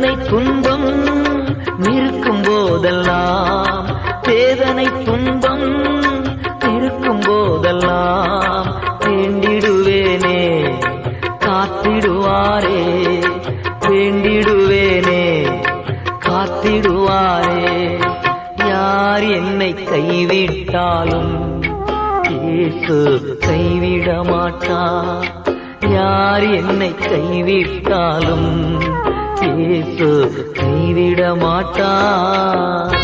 வேதனை துன்பம் இருக்கும் போதெல்லாம், வேதனை துன்பம் இருக்கும் போதெல்லாம் வேண்டிடுவேனே காத்திடுவாரே, வேண்டிடுவேனே காத்திடுவாரே. யார் என்னை கைவிட்டாலும் இயேசு கைவிட மாட்டார். யார் என்னை கைவிட்டாலும் இயேசு கைவிட மாட்டார்.